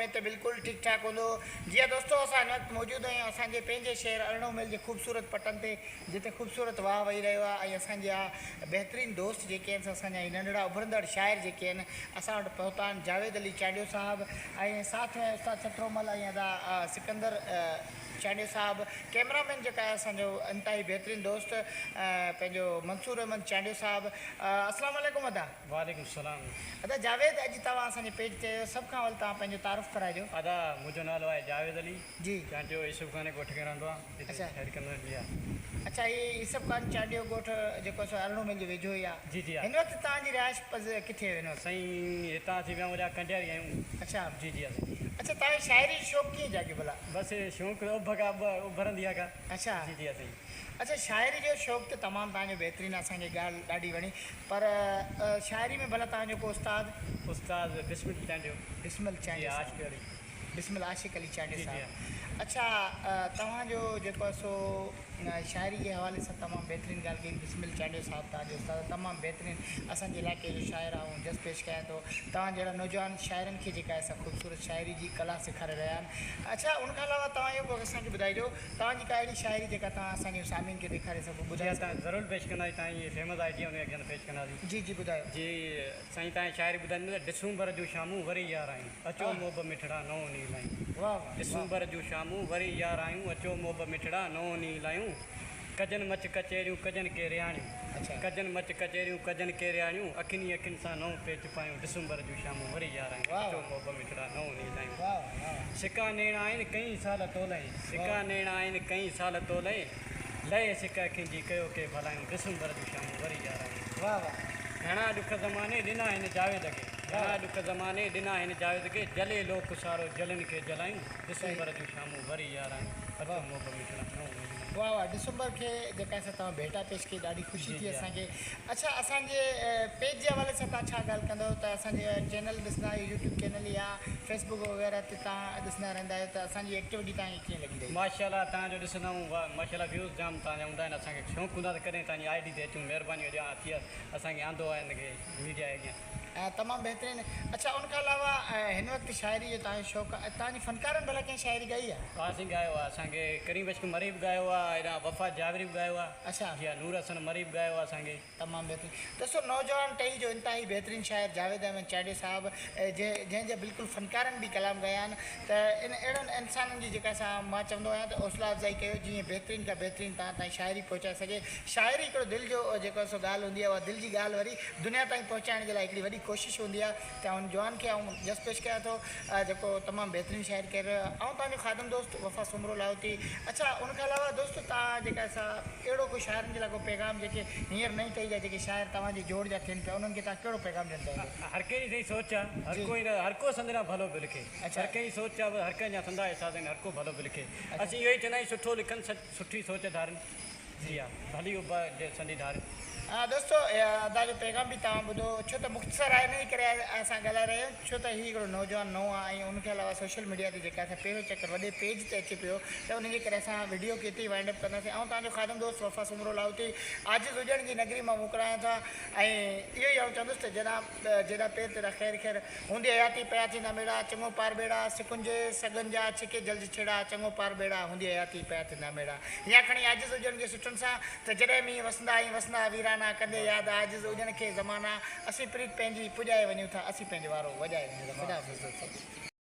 में तो बिल्कुल ठीक ठाक होंदो। जी दोस्तों असां हिन वक़्तु मौजूदु आहियूं असांजे पंहिंजे शहर अरिड़हं मील जे ख़ूबसूरत पटन ते, जिते ख़ूबसूरत वाह वही रहियो आहे। ऐं असांजा बहितरीनु दोस्त जेके आहिनि असांजा नंढड़ा उभरंदड़ शाइर जेके आहिनि असां वटि पहुता आहिनि। जावेद अली चांडियो साहब ऐं साथ में उस्ताद छत्रोमल ऐं अदा सिकंदर चांडियो साहब। कैमरामैन जेका आहे असांजो इंतहाई बहितरीनु दोस्त पंहिंजो मंसूर अहमद चांडियो साहब। अस्सलाम वालेकुम अदा। वालेकुम सलाम। अदा जावेद अॼु तव्हां असांजे पेज ते सभ खां अवल तव्हां पंहिंजो तारुफ़ कराइजो। अदा मुंहिंजो नालो आहे जावेद अली जी चांडियो यूसुफ खाने ॻोठ खे रहंदो आहे। अच्छा। अच्छा ये यूसुफ खान चांडियो ॻोठ जेको अरिड़हं मील जे वेझो ई आहे। जी जी हिन वक़्तु तव्हांजी रिहाइश किथे वेंदो साईं हितां थी विया मुंहिंजा कंडियारी आहियूं। अच्छा जी जी अच्छा तव्हांजी शाइरी शौक़ु कीअं जाॻियो भला? बसि शौक़ु उभरंदी आहे का। अच्छा जी जी साईं। अच्छा शाइरी जो शौक़ु त तमामु तव्हांजो बहितरीनु आहे, असांखे ॻाल्हि ॾाढी वणी, पर शाइरी में भला तव्हांजो को उस्ताद बिस्मिल चांडियो। बिस्मिल चांडियो आशिक़ अली। बिस्मिल आशिक़ अली चांडियो जी, साहब। अच्छा तव्हांजो जेको आहे सो शाइरी के हवाले से तमाम बेहतरीन गाल कई। बिस्मिल चांडियो साहब तव्हांजो उस्ताद तमाम बेहतरीन असांजे इलाइक़े जो शाइर आहे ऐं जस पेश कयां थो। तव्हां जहिड़ा नौजवान शाइरनि खे जेका आहे ख़ूबसूरत शाइरी जी कला सेखारे रहिया आहिनि। अच्छा उनखां अलावा तव्हां इहो असांखे ॿुधाइजो तव्हांजी का अहिड़ी शाइरी जेका तव्हां असांजे सामिन खे ॾेखारे सघो। ॿुधायो तव्हां ज़रूरु पेश कंदासीं। तव्हांजी फेमस आइडिया हुन अॻियां पेश कंदासीं। जी जी ॿुधायो। जी साईं तव्हांजी शाइरी ॿुधाईंदो डिसंबर जूं शामूं वरी यार आहियूं अचो मोब मिठड़ा नओं नी लायूं। वाह वाह। डिसंबर जूं शामूं वरी यार आहियूं अचो मोब मिठड़ा नओं नी लायूं। कजन मच कचेरियूं कजन के रियाणियूं। अच्छा कजन मच कचेरियूं कजन के रियाणियूं अखियुनि अखियुनि सां नओं पेच पायूं। डिसंबर जूं शामूं वरी यार आहियूं अचो मोब मिठड़ा नओं नी लायूं। वाह वाह। सिका नेणा आहिनि कई साल तोलई सिका नेणा आहिनि कई साल तोलई लए सिका अखियुनि जी कयो के भलायूं। डिसंबर जूं शामूं वरी यार आहियूं। वाह वाह। घणा ॾुख ज़माने ॾिना आहिनि जावेद खे। घणा ॾुख ज़माने ॾिना आहिनि जावेद खे जले लोक सारो जलनि खे जलायूं। डिसंबर जूं शामूं वरी यार आहियूं अचो मोब मिठड़ा नओं नी लायूं। वाह वाह। डिसंबर के जेका तव्हां भेटा पेश कई ॾाढी ख़ुशी थी असांखे। अच्छा असांजे पेज जे हवाले सां तव्हां छा ॻाल्हि कंदव त असांजे चैनल ॾिसंदा आहियो यूट्यूब चैनल या फेसबुक वग़ैरह ते तव्हां ॾिसंदा रहंदा आहियो त असांजी एक्टिविटी तव्हांखे कीअं लॻी रही? माशाल्लाह तव्हांजो ॾिसंदा आहियूं माशाल्लाह व्यूज़ जाम तव्हांजा हूंदा आहिनि। असांखे शौक़ु हूंदा त कॾहिं तव्हांजी आई डी ते अचूं। महिरबानी हुजे थी असांखे आंदो आहे हिनखे मीडिया अॻियां तमामु बहितरीनु। अच्छा उनखां अलावा हिन वक़्तु शाइरी जो तव्हांजो शौक़ु आहे, तव्हांजी फ़नकारनि भला कंहिं शाइरी ॻाई आहे? असीं ॻायो आहे असांखे करीम बश्क मरी बि ॻायो आहे हेॾा वफ़ा जावरी बि ॻायो आहे। अच्छा जी नूर हसन मरी बि ॻायो आहे असांखे। तमामु बहितरीनु। दोस्तो नौजवान टही जो इंतहाई बहितरीनु शाइर जावेद अहमद चांडियो साहब जंहिंजा बिल्कुलु फ़नकारनि बि कलाम ॻाया आहिनि। त इन अहिड़नि इंसाननि जी जेका असां मां चवंदो आहियां त हौसला अफ़ज़ाई कयो जीअं बहितरीनु खां बहितरीनु तव्हां ताईं शाइरी पहुचाए सघे। शाइरी हिकिड़ो दिलि जो जेको सो ॻाल्हि हूंदी आहे, उहा दिलि जी ॻाल्हि वरी दुनिया ताईं पहुचाइण जे लाइ हिकिड़ी वॾी कोशिशि हूंदी आहे। त उन जवान खे आउं जस पेश कयां थो जेको तमामु बहितरीनु शाइर करे रहियो आहे। ऐं तव्हांजो ख़ादम दोस्त वफ़ा सुमरो लाहौती। अच्छा उनखां अलावा दोस्त तव्हां जेका अहिड़ो कोई शाइरनि जे लाइ को पैगाम जेके हींअर नई टही जा जेके शाइर तव्हांजी जोड़ जा थियनि पिया उन्हनि खे तव्हां कहिड़ो पैगाम ॾियणु चाहींदो? हर कंहिंजी सही सोच आहे हर को संदरा भलो बि लिखे। अच्छा। हर कंहिंजी सोच आहे हर कंहिंजा संदा एहसास आहिनि हर को भलो बि लिखे। असीं इहो ई चवंदा आहियूं सुठो लिखनि सुठी सोच धारनि। जी हा भली संदी धारनि। हाँ दोस्तों अदा जो पैगाम भी तव्हां ॿुधो छो त मुख़्तसर आहे इन करे असां ॻाल्हाए रहिया आहियूं छो त हीउ हिकिड़ो नौजवान नओं आहे ऐं उनखे अलावा सोशल मीडिया ते जेका असां पहिरियों चकर वॾे पेज ते अचे पियो त उनजे करे असां वीडियो खे हिते ई वाइंड अप कंदासीं। ऐं तव्हांजो ख़ादम दोस्त वफ़ा सुमरो लाहौती आजिज़ हुजण जी नगरी मां मोकिलायां था ऐं इहो ई आउं चवंदुसि त जहिड़ा पेर तेरा ख़ैर ख़ैर हूंदी हयाती पिया थींदा मेड़ा चङो पार बेड़ा सिकुंजे सघनि जा छिके जल्द छेड़ा चङो पार बेड़ा हूंदी हयाती पिया थींदा मेड़ा। या खणी आजिज़ हुजण जे सुठनि सां त जॾहिं मींहुं वसंदा वीराना कंदे यादि आजिज़ हुजण खे ज़माना असीं प्रीत पंहिंजी पुॼाए वञूं था असीं पंहिंजो वारो वॼाए वञूं था। ख़ुदा हाफ़िज़ दोस्तो।